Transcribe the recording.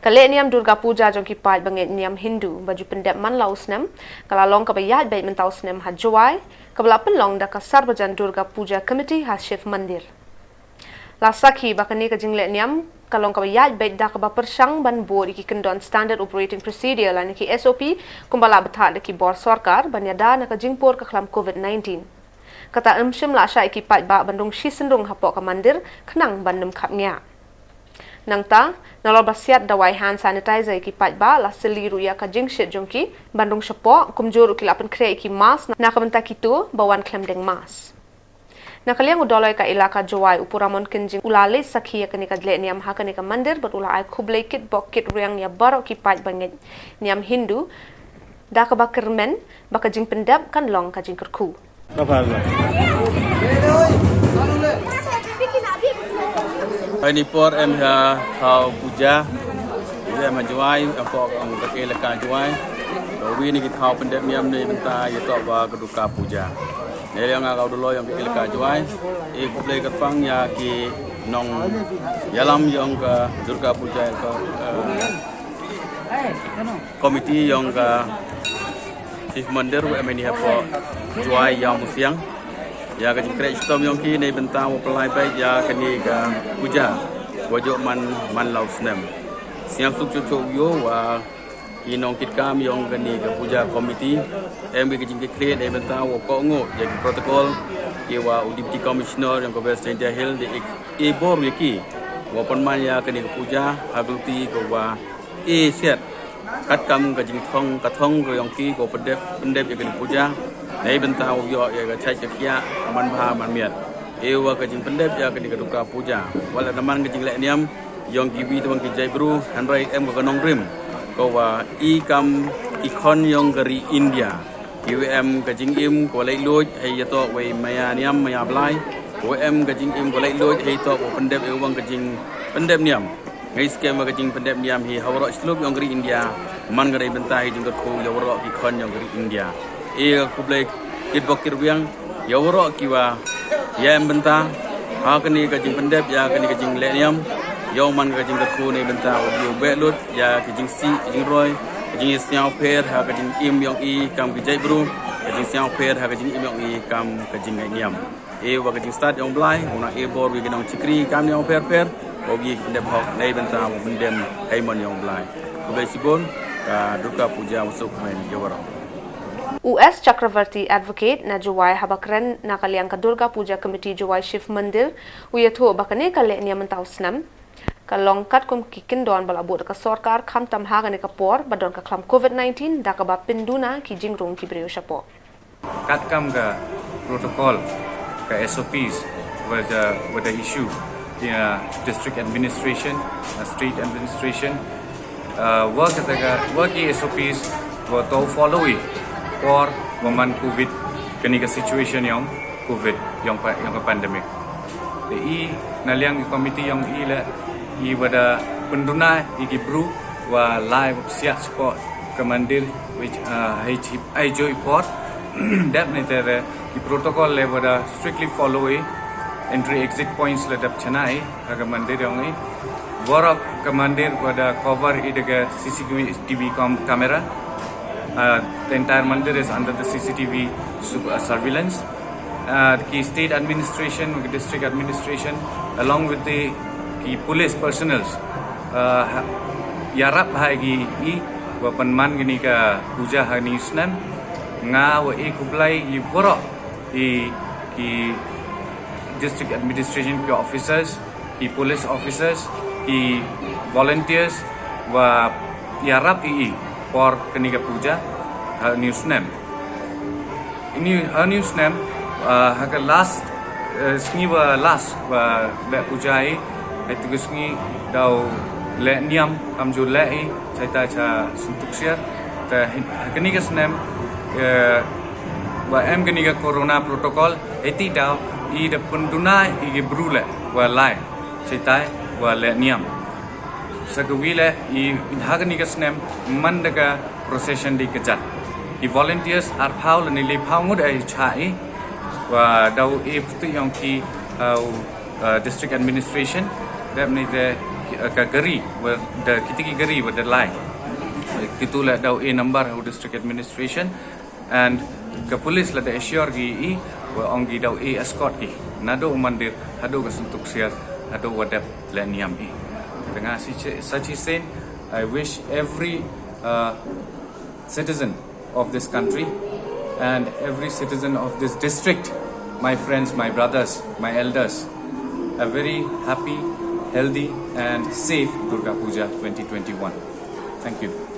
lehniam Durga Puja jong ki pai banget niam Hindu baju pendep man lausnem kalalong ka Iaid beit mentausnem ha Jowai kabla penlong da ka Sarbajan Durga Puja Committee ha Shiv Mandir. La sakhi bakani ka jing lehniam kalong ka Iaid beit da ka ba persang ban board ki kendon standard operating procedure la ni ki SOP kumbala betha de ki bor sarkar banyada na ka jingpor ka khlam COVID-19. Kata emshim la asha ki pai ba bandung shi sendung ha po ka mandir khnang bandum khapnya. Nangta nalor basiat dawai hand sanitizer ki pai ba la seliru ya ka jingshit jongki bandung shapo kumjur ki lapan kre ki mas na ka menta kitu bawan klem deng mas. Nakaliang udoloi ka ilaka Jowai upuramon kenjing ulale sakhi ya kanika lehniam ha kanika mandir but ula ai khublei kit bok kit riang ya barok ki pai banget niam Hindu da ka bakermen baka jing pendap kan long ka jing kerku. Ini por em ha hau puja, em Jowai, apa ang kakilaka Jowai. Wi ni kita hau pendek miam ni benta ya tok ba Durga Puja. Ni yang ngau dulu yang kakilaka Jowai, kublai kerpang ya ki nong yalam yang ke Durga Puja ke komiti yang ke Chief Mandir em ini apa Jowai yang musiang. Ya ka jingkrek stom yong ki nei bentang pelai baik ya kani ka puja wajok man lau snem siang suk chu yo wa kinong kit kam yong kani ka puja komiti em ki jingkrek create nei bentang wo ko ngo ya protokol ki wa deputy commissioner yang ko best hill de e bor ki wa pon man ya kani ka puja agluti ko wa e set kat kam ka jing thong ka thong ko yong ki ko pendep ya kani puja nei bentau yo ya ga chai kia man bha man miat ewa ka jing pendep ya ka di Durga Puja wala naman ka jing lehniam yong gibi tawang ki jai bru hanrai em ka nong rim ko wa i kam ikon yong gari India QM ka jing im ko lai loj ai ya to wei maya niam maya blai ko em ka jing im ko lai loj ai to ko pendep ewang ka jing pendep niam ngai skem ka jing pendep niam hi hawro slub yong gari India man gari bentai jing ko yo ro ki kon yong gari India kublai kit bokir biang ya woro kiwa ya benta ha kani ka jing pendep ya kani ka jing lehniam yo man ka jing ku ni benta yo belut ya ka jing si jing roi ka jing siao per ha ka jing im yong i kam ki jai bru ka jing siao per ha ka jing im yong i kam ka jing lehniam wa ka jing start yong blai una bor wi ginong chikri kam yong per o gi pendep hok nei benta mo bendem ai mon yong blai kublai sibon ka Durga Puja masuk men yo woro US Chakravarti Advocate na Jowai habakren na kaliang ka Durga Puja Committee Jowai Shiv Mandir uyatho bakane ka lehniam mentausnam kalong kat kum kikin don balabut ka sarkar kham tam ha ka por badon ka kham COVID-19 da ka ba pinduna ki jingrung ki breu shapo kat kam ka protocol ka SOPs with the issue district administration state administration work SOPs wa to follow it or woman COVID kani ka situation yang COVID yang pandemic. The naliang committee yang i wada penduna iki bru wa live siap support commander which I joy port definitely the protocol le wada strictly follow entry exit points le dap chanai commander yang work commander wada cover idega CCTV camera. The entire mandir is under the CCTV surveillance. The state administration, district administration, along with the police personnel, yarap hagi wapan man gini ka puja hani usnan nga wa kublai borok ki district administration ki officers, ki police officers, ki volunteers wa yarap por kenika puja news name ini news name haka last sniwa last wa le puja itu kusni dau lehniam kamju lei caita cha suntuksia ta kenika name wa em kenika corona protocol eti dau I de penduna I brule wa lai caita wa lehniam Sagawile I Hagnigas name Mandaga procession di Kajat. The volunteers are Paul and Lip Hamud a Chai, Dau If to Yonki district administration, that made the ka gari the kitiki gari with the line kitu la dau a number of district administration and ka police la da assure gi I wa ongi dau a escort gi nado mandir hado ka suntuk siar hado wadap lehniam I tengah sachi sen I wish every citizen of this country and every citizen of this district, my friends, my brothers, my elders, a very happy, healthy and safe Durga Puja 2021. Thank you.